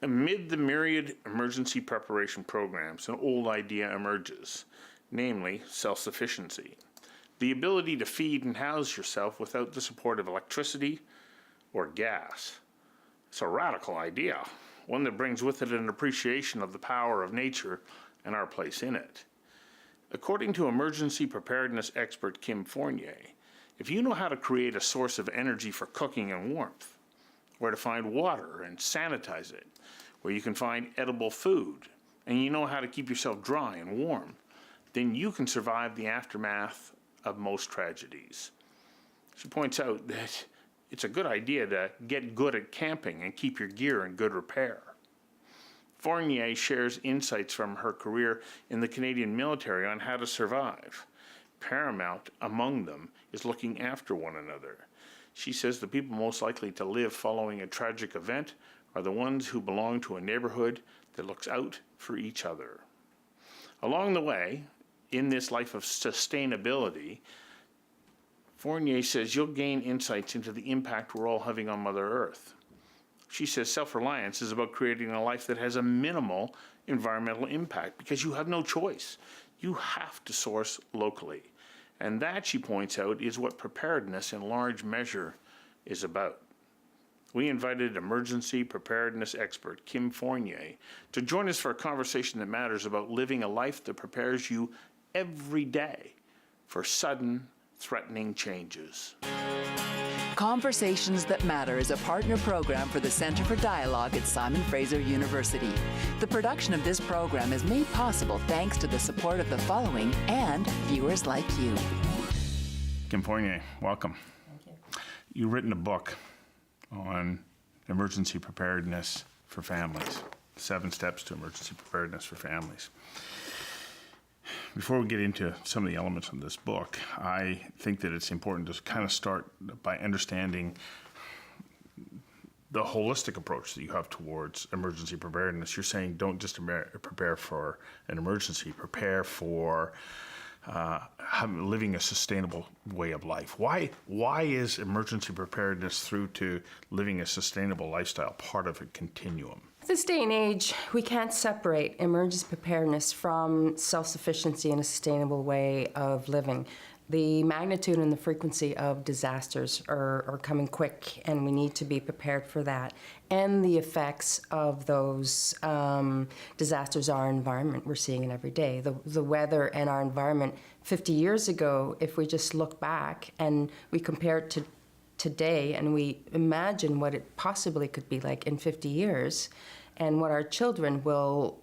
Amid the myriad emergency preparation programs, an old idea emerges, namely self-sufficiency. The ability to feed and house yourself without the support of electricity or gas. It's a radical idea, one that brings with it an appreciation of the power of nature and our place in it. According to emergency preparedness expert Kim Fournier, if you know how to create a source of energy for cooking and warmth, where to find water and sanitize it, where you can find edible food, and you know how to keep yourself dry and warm, then you can survive the aftermath of most tragedies. She points out that it's a good idea to get good at camping and keep your gear in good repair. Fournier shares insights from her career in the Canadian military on how to survive. Paramount among them is looking after one another. She says the people most likely to live following a tragic event are the ones who belong to a neighborhood that looks out for each other. Along the way, in this life of sustainability, Fournier says you'll gain insights into the impact we're all having on Mother Earth. She says self-reliance is about creating a life that has a minimal environmental impact because you have no choice. You have to source locally. And that, she points out, is what preparedness in large measure is about. We invited emergency preparedness expert Kim Fournier to join us for a conversation that matters about living a life that prepares you every day for sudden, threatening changes. Conversations That Matter is a partner program for the Centre for Dialogue at Simon Fraser University. The production of this program is made possible thanks to the support of the following and viewers like you. Kim Fournier, welcome. Thank you. You've written a book on emergency preparedness for families, 7 steps to emergency preparedness for families. Before we get into some of the elements of this book, I think that it's important to kind of start by understanding the holistic approach that you have towards emergency preparedness. You're saying don't just prepare for an emergency, prepare for living a sustainable way of life. Why is emergency preparedness through to living a sustainable lifestyle part of a continuum? This day and age, we can't separate emergency preparedness from self-sufficiency and a sustainable way of living. The magnitude and the frequency of disasters are coming quick, and we need to be prepared for that. And the effects of those disasters on our environment, we're seeing it every day. The weather and our environment 50 years ago, if we just look back and we compare it to today and we imagine what it possibly could be like in 50 years and what our children will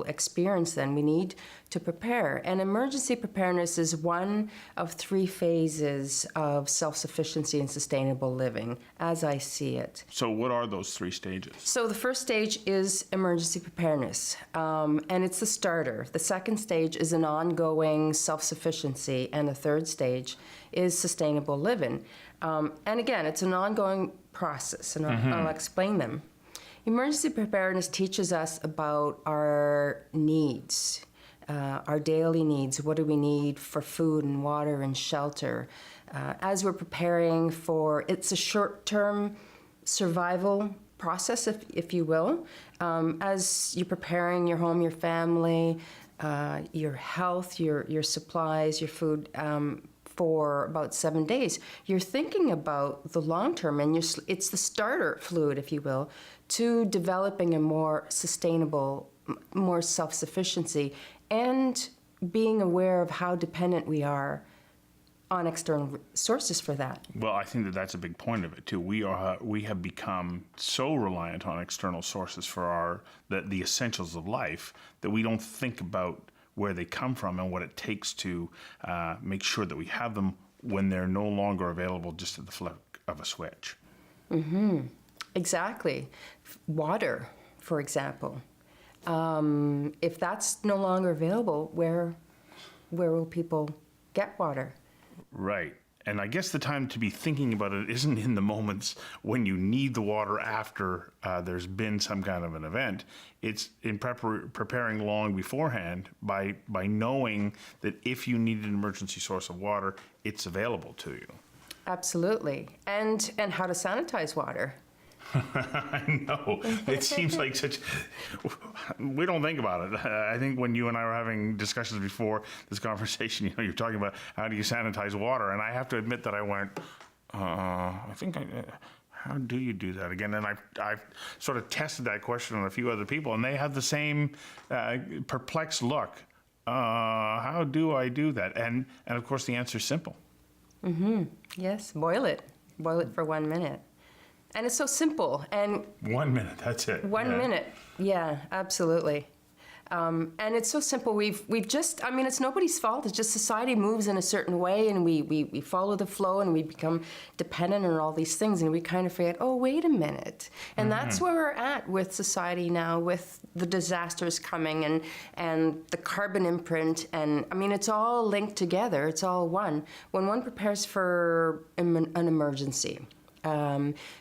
experience, then we need to prepare. And emergency preparedness is one of 3 phases of self-sufficiency and sustainable living, as I see it. So what are those 3 stages? So the first stage is emergency preparedness, and it's the starter. The second stage is an ongoing self-sufficiency, and the third stage is sustainable living. And again, it's an ongoing process, and I'll explain them. Emergency preparedness teaches us about our needs, our daily needs. What do we need for food and water and shelter? As we're preparing for, it's a short-term survival process, if you will. As you're preparing your home, your family, your health, your supplies, your food, for about 7 days, you're thinking about the long term, and it's the starter fluid, if you will, to developing a more sustainable, more self-sufficiency, and being aware of how dependent we are on external sources for that. Well, I think that that's a big point of it too. We have become so reliant on external sources for the essentials of life that we don't think about where they come from and what it takes to make sure that we have them when they're no longer available just at the flick of a switch. Exactly. Water, for example. If that's no longer available, where will people get water? Right. And I guess the time to be thinking about it isn't in the moments when you need the water after there's been some kind of an event. It's in preparing long beforehand by knowing that if you need an emergency source of water, it's available to you. Absolutely. And how to sanitize water. I know. It seems like such. We don't think about it. I think when you and I were having discussions before this conversation, you're talking about how do you sanitize water, and I have to admit that I went. How do you do that again? And I've sort of tested that question on a few other people, and they have the same perplexed look. How do I do that? And of course, the answer is simple. Yes, boil it. Boil it for 1 minute. And it's so simple. And 1 minute, that's it. 1 minute. Yeah, absolutely. And it's so simple. We've just, I mean, it's nobody's fault. It's just society moves in a certain way, and we follow the flow, and we become dependent on all these things, and we kind of forget, oh, wait a minute. And that's where we're at with society now, with the disasters coming and the carbon imprint. And I mean, it's all linked together. It's all one. When one prepares for an emergency,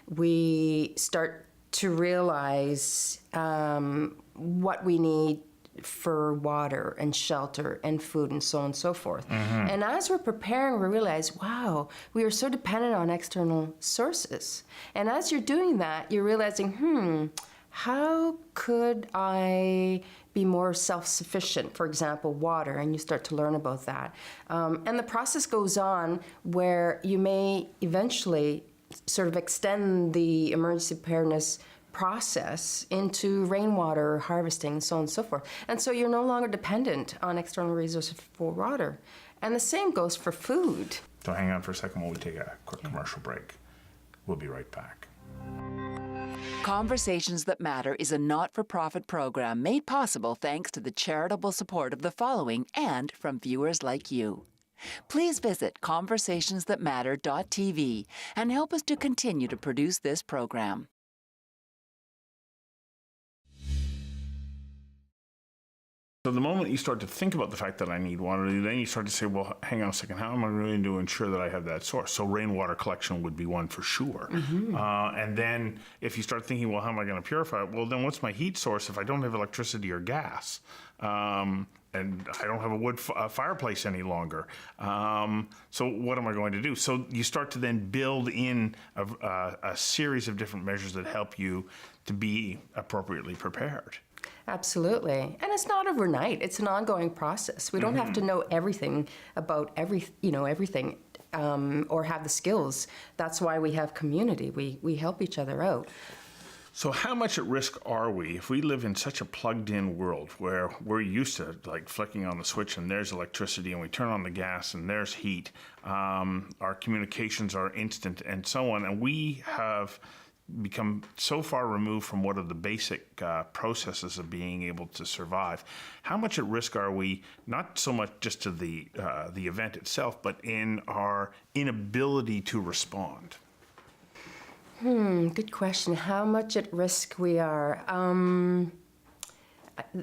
we start to realize what we need for water and shelter and food and so on and so forth. And as we're preparing, we realize, wow, we are so dependent on external sources. And as you're doing that, you're realizing, how could I be more self-sufficient? For example, water, and you start to learn about that. And the process goes on where you may eventually sort of extend the emergency preparedness process into rainwater harvesting and so on and so forth. And so you're no longer dependent on external resources for water. And the same goes for food. So hang on for a second while we take a quick commercial break. We'll be right back. Conversations That Matter is a not-for-profit program made possible thanks to the charitable support of the following and from viewers like you. Please visit conversationsthatmatter.tv and help us to continue to produce this program. So the moment you start to think about the fact that I need water, then you start to say, well, hang on a second, how am I going to ensure that I have that source? So rainwater collection would be one for sure. And then if you start thinking, well, how am I going to purify it? Well, then what's my heat source if I don't have electricity or gas? And I don't have a wood fireplace any longer. So what am I going to do? So you start to then build in a series of different measures that help you to be appropriately prepared. Absolutely. And it's not overnight. It's an ongoing process. We don't have to know everything about everything or have the skills. That's why we have community. We help each other out. So how much at risk are we if we live in such a plugged-in world where we're used to like flicking on the switch and there's electricity and we turn on the gas and there's heat, our communications are instant and so on, and we have become so far removed from what are the basic processes of being able to survive. How much at risk are we, not so much just to the event itself, but in our inability to respond? Good question. How much at risk we are?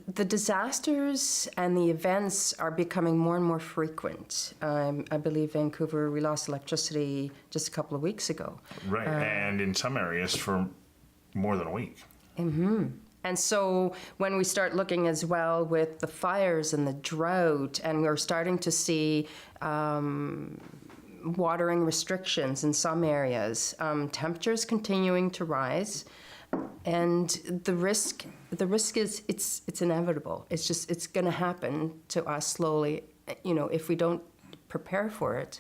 The disasters and the events are becoming more and more frequent. I believe Vancouver, we lost electricity just a couple of weeks ago. Right, and in some areas for more than a week. And so when we start looking as well with the fires and the drought, and we're starting to see watering restrictions in some areas, temperatures continuing to rise, and the risk is it's inevitable. It's going to happen to us slowly. If we don't prepare for it,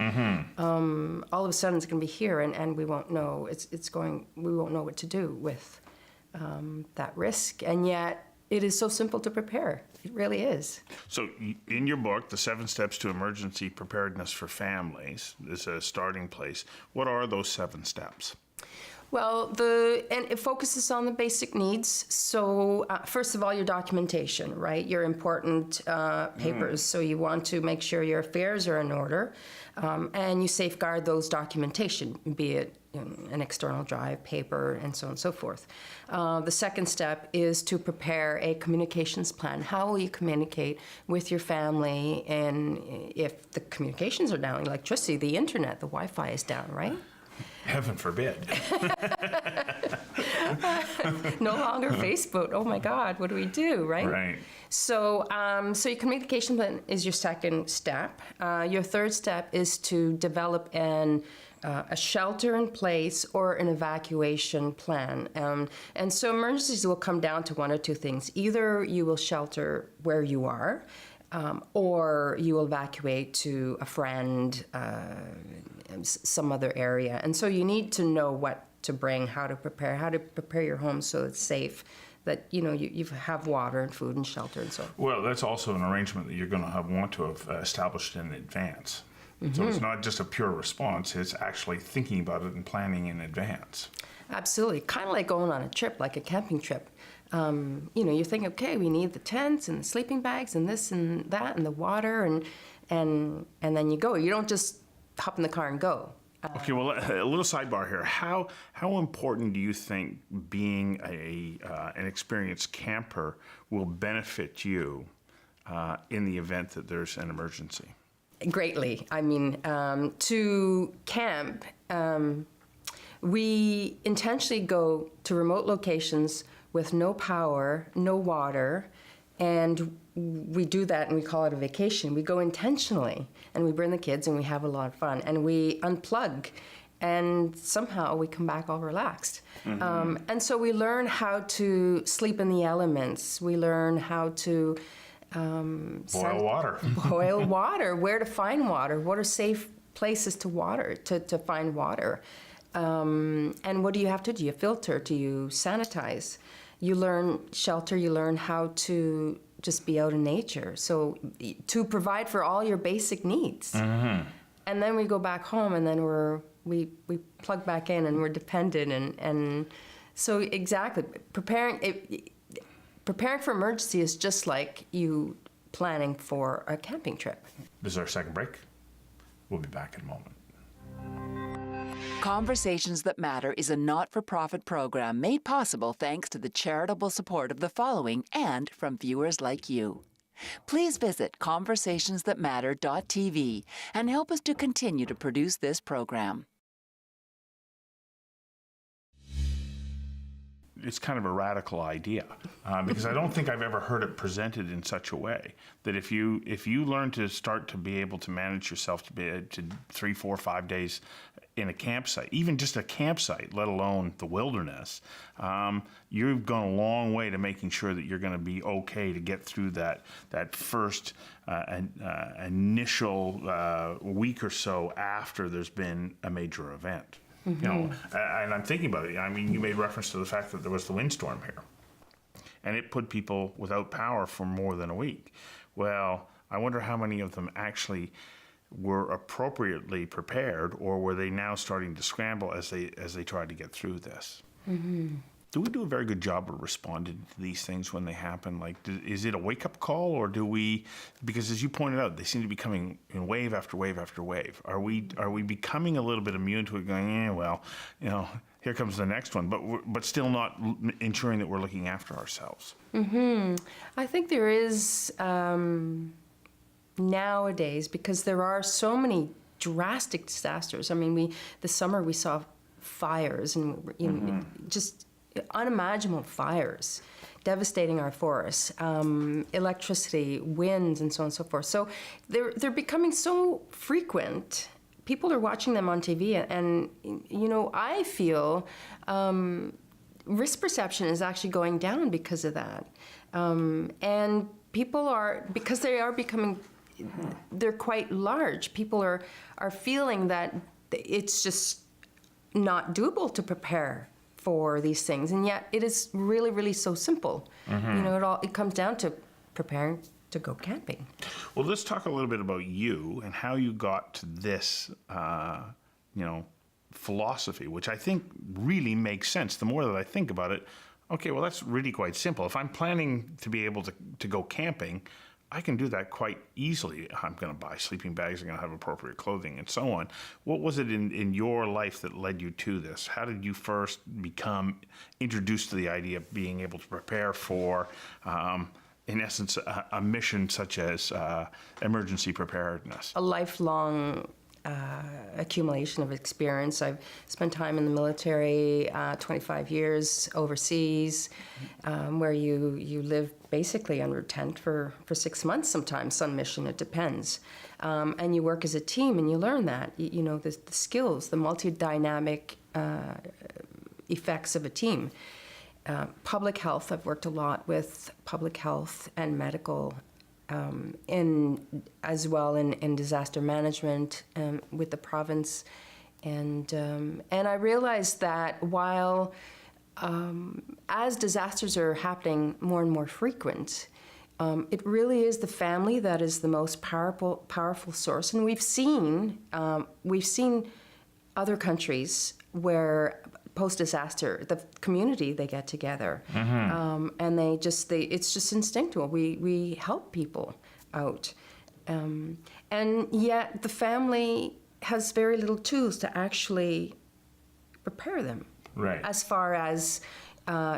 all of a sudden it's going to be here, and we won't know. We won't know what to do with that risk, and yet it is so simple to prepare. It really is. So in your book, The 7 Steps to Emergency Preparedness for Families is a starting place. What are those 7 steps? Well, and it focuses on the basic needs. So first of all, your documentation, right? Your important papers. So you want to make sure your affairs are in order, and you safeguard those documentation, be it an external drive, paper, and so on and so forth. The second step is to prepare a communications plan. How will you communicate with your family? And if the communications are down, electricity, the internet, the Wi-Fi is down, right? Heaven forbid. No longer Facebook. Oh my God, what do we do, right? Right. So, so your communication plan is your second step. Your third step is to develop an a shelter in place or an evacuation plan. And so emergencies will come down to one or two things. Either you will shelter where you are, or you will evacuate to a friend, some other area. And so you need to know what to bring, how to prepare your home so it's safe, that you have water and food and shelter and so on. Well, that's also an arrangement that you're going to want to have established in advance. So it's not just a pure response, it's actually thinking about it and planning in advance. Absolutely. Kind of like going on a trip, like a camping trip. You think, okay, we need the tents and the sleeping bags and this and that and the water and then you go. You don't just hop in the car and go. Okay, well, a little sidebar here. How important do you think being an experienced camper will benefit you in the event that there's an emergency? Greatly. I mean, to camp, we intentionally go to remote locations with no power, no water, and we do that and we call it a vacation. We go intentionally and we bring the kids and we have a lot of fun and we unplug and somehow we come back all relaxed. And so we learn how to sleep in the elements. We learn how to Boil water. Where to find water, what are safe places to find water. And what do you have to do? You filter, do you sanitize? You learn shelter, you learn how to just be out in nature. So to provide for all your basic needs. And then we go back home and then we plug back in and we're dependent. And so exactly, preparing for emergency is just like you planning for a camping trip. This is our second break. We'll be back in a moment. Conversations That Matter is a not-for-profit program made possible thanks to the charitable support of the following and from viewers like you. Please visit conversationsthatmatter.tv and help us to continue to produce this program. It's kind of a radical idea because I don't think I've ever heard it presented in such a way that if you learn to start to be able to manage yourself to 3, 4, 5 days in a campsite, even just a campsite, let alone the wilderness, you've gone a long way to making sure that you're going to be okay to get through that first initial week or so after there's been a major event. And I'm thinking about it. I mean, you made reference to the fact that there was the windstorm here, and it put people without power for more than a week. Well, I wonder how many of them actually were appropriately prepared, or were they now starting to scramble as they tried to get through this? Do we do a very good job of responding to these things when they happen? Like, is it a wake-up call, or do we? Because as you pointed out, they seem to be coming in wave after wave after wave. Are we becoming a little bit immune to it? Going, well, here comes the next one, but still not ensuring that we're looking after ourselves. I think there is nowadays, because there are so many drastic disasters. I mean, this summer we saw fires and just unimaginable fires devastating our forests, electricity, winds, and so on and so forth. So they're becoming so frequent. People are watching them on TV, and I feel risk perception is actually going down because of that. And people because they are becoming, they're quite large. People are feeling that it's just not doable to prepare for these things, and yet it is really, really so simple. It comes down to preparing to go camping. Well, let's talk a little bit about you and how you got to this, philosophy, which I think really makes sense. The more that I think about it, okay, well, that's really quite simple. If I'm planning to be able to go camping, I can do that quite easily. I'm going to buy sleeping bags, I'm going to have appropriate clothing, and so on. What was it in your life that led you to this? How did you first become introduced to the idea of being able to prepare for, in essence, a mission such as emergency preparedness? A lifelong accumulation of experience. I've spent time in the military, 25 years overseas, where you live basically under tent for 6 months sometimes on mission, it depends. And you work as a team and you learn that, you know, the skills, the multi-dynamic effects of a team. Public health, I've worked a lot with public health and medical as well in disaster management with the province, and I realized that while as disasters are happening more and more frequent, it really is the family that is the most powerful source, and we've seen other countries where post-disaster, the community, they get together, and it's just instinctual. We help people out, and yet the family has very little tools to actually prepare them. Right. As far as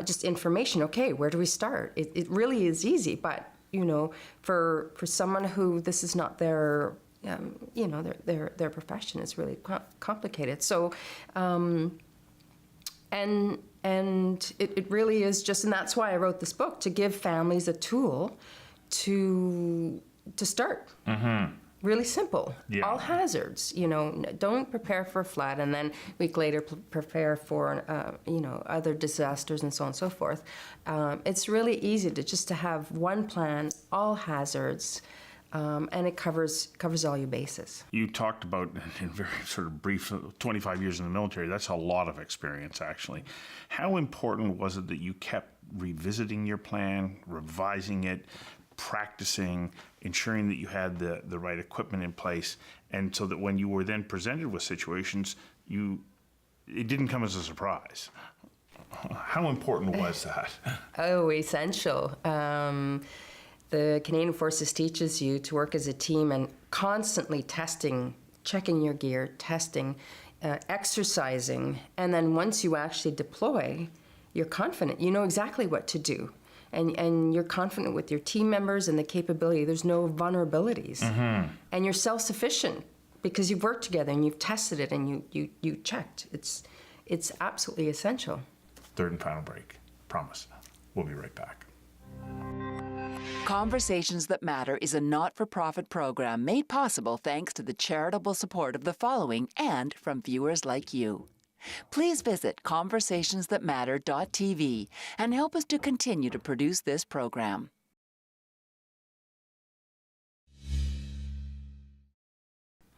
just information, okay, where do we start? It really is easy, but you know, for someone who this is not their their profession, is really complicated. So. And it really is just, and that's why I wrote this book, to give families a tool to start. Really simple. Yeah. All hazards, you know, don't prepare for a flood and then a week later prepare for, other disasters and so on and so forth. It's really easy to have one plan, all hazards, and it covers all your bases. You talked about, in very sort of brief, 25 years in the military. That's a lot of experience, actually. How important was it that you kept revisiting your plan, revising it, practicing, ensuring that you had the right equipment in place, and so that when you were then presented with situations, it didn't come as a surprise? How important was that? Oh, essential. The Canadian Forces teaches you to work as a team and constantly testing, checking your gear, testing, exercising, and then once you actually deploy, you're confident. You know exactly what to do, and you're confident with your team members and the capability. There's no vulnerabilities, and you're self-sufficient because you've worked together and you've tested it and you checked. It's absolutely essential. Third and final break. Promise. We'll be right back. Conversations That Matter is a not-for-profit program made possible thanks to the charitable support of the following and from viewers like you. Please visit conversationsthatmatter.tv and help us to continue to produce this program.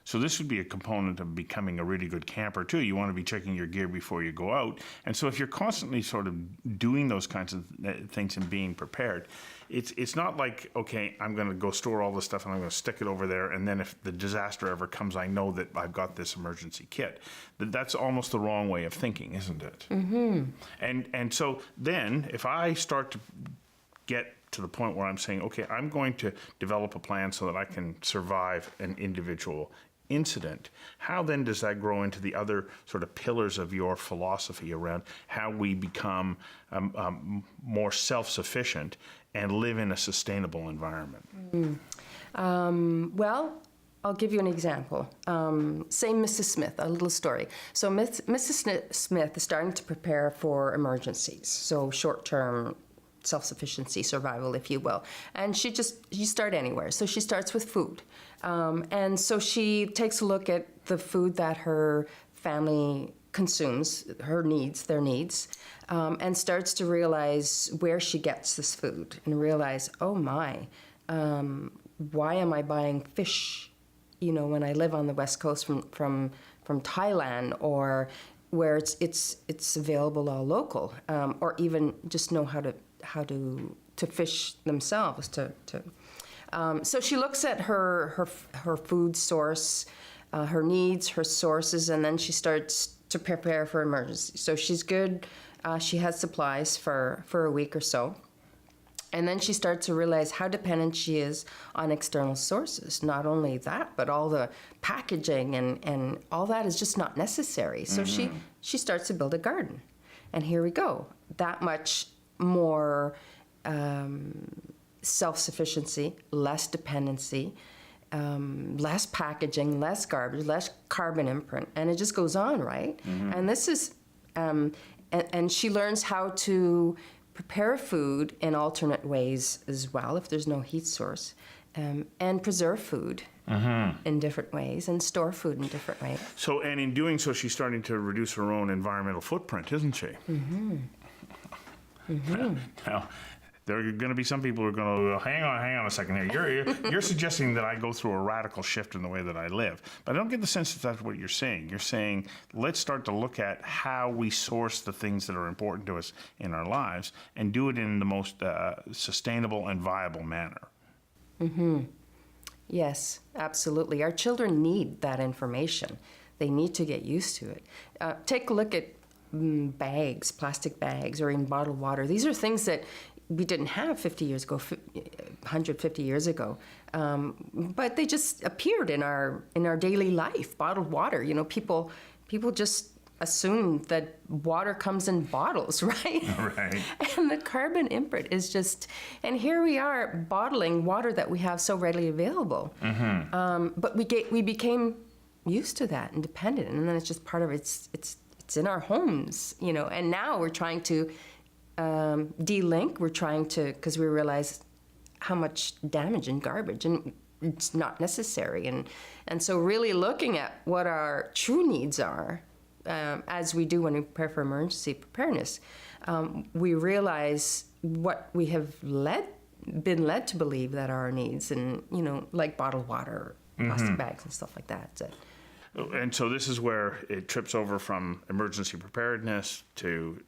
So this would be a component of becoming a really good camper too. You want to be checking your gear before you go out. And so if you're constantly sort of doing those kinds of things and being prepared, it's not like, okay, I'm going to go store all this stuff and I'm going to stick it over there, and then if the disaster ever comes, I know that I've got this emergency kit. That's almost the wrong way of thinking, isn't it? And so then if I start to get to the point where I'm saying, okay, I'm going to develop a plan so that I can survive an individual incident, how then does that grow into the other sort of pillars of your philosophy around how we become more self-sufficient and live in a sustainable environment? Well, I'll give you an example. Say Mrs. Smith, a little story. So Mrs. Smith is starting to prepare for emergencies, so short-term self-sufficiency, survival, if you will. And you start anywhere. So she starts with food. And so she takes a look at the food that her family consumes, their needs, and starts to realize where she gets this food and realize, oh my, why am I buying fish, when I live on the West Coast from Thailand, or where it's available all local, or even just know how to fish themselves. So she looks at her food source, her needs, her sources, and then she starts to prepare for emergency. So she's good. She has supplies for a week or so. And then she starts to realize how dependent she is on external sources. Not only that, but all the packaging and all that is just not necessary. So she starts to build a garden. And here we go. That much more self-sufficiency, less dependency. less packaging, less garbage, less carbon imprint, and it just goes on, right? And this is, and she learns how to prepare food in alternate ways as well, if there's no heat source, and preserve food in different ways, and store food in different ways. So, and in doing so, she's starting to reduce her own environmental footprint, isn't she? Now, there are going to be some people who are going to go, hang on a second here. You're suggesting that I go through a radical shift in the way that I live. But I don't get the sense that that's what you're saying. You're saying, let's start to look at how we source the things that are important to us in our lives and do it in the most sustainable and viable manner. Yes, absolutely. Our children need that information. They need to get used to it. Take a look at bags, plastic bags, or even bottled water. These are things that we didn't have 50 years ago, 150 years ago, but they just appeared in our daily life. Bottled water, you know, people just assume that water comes in bottles, right? Right. And the carbon imprint is just, and here we are bottling water that we have so readily available. But we became used to that and dependent, and then it's just part of it's in our homes, you know. And now we're trying to de-link. We're trying to, because we realize how much damage and garbage, and it's not necessary. And so really looking at what our true needs are, as we do when we prepare for emergency preparedness, we realize what we have been led to believe that are our needs, and, you know, like bottled water, plastic bags and stuff like that. So, And so this is where it trips over from emergency preparedness to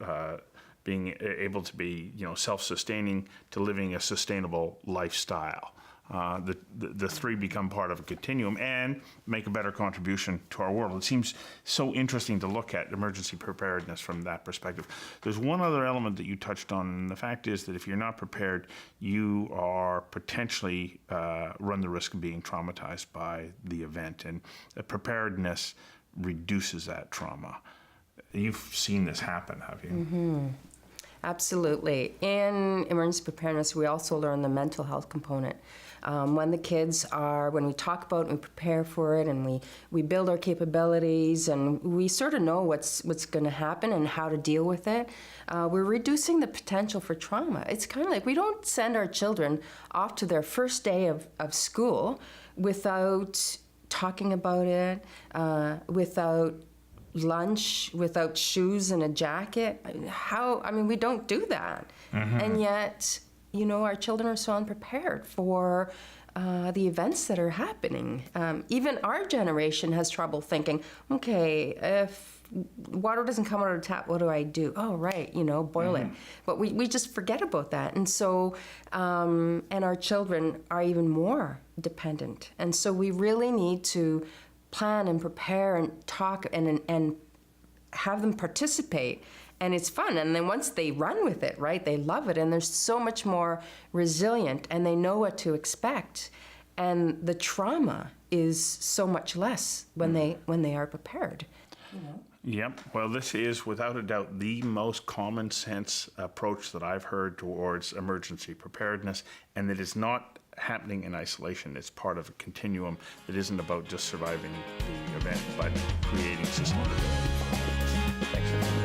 being able to be, you know, self-sustaining to living a sustainable lifestyle. The three become part of a continuum and make a better contribution to our world. It seems so interesting to look at emergency preparedness from that perspective. There's one other element that you touched on, and the fact is that if you're not prepared, you are potentially run the risk of being traumatized by the event, and preparedness reduces that trauma. You've seen this happen, have you? absolutely. In emergency preparedness, we also learn the mental health component. When we talk about it and we prepare for it, and we build our capabilities, and we sort of know what's going to happen and how to deal with it, we're reducing the potential for trauma. It's kind of like we don't send our children off to their first day of school without talking about it, without lunch, without shoes and a jacket. We don't do that. And yet, you know, our children are so unprepared for the events that are happening. Even our generation has trouble thinking, okay, if water doesn't come out of the tap, what do I do? Oh, right, you know, boil it. But we just forget about that. And so, and our children are even more dependent. And so we really need to plan and prepare and talk and have them participate. And it's fun. And then once they run with it, right, they love it. And they're so much more resilient, and they know what to expect. And the trauma is so much less when they are prepared. You know? Yep. Well, this is without a doubt the most common sense approach that I've heard towards emergency preparedness, and it is not happening in isolation. It's part of a continuum that isn't about just surviving the event, but creating sustainability. Thanks, everyone.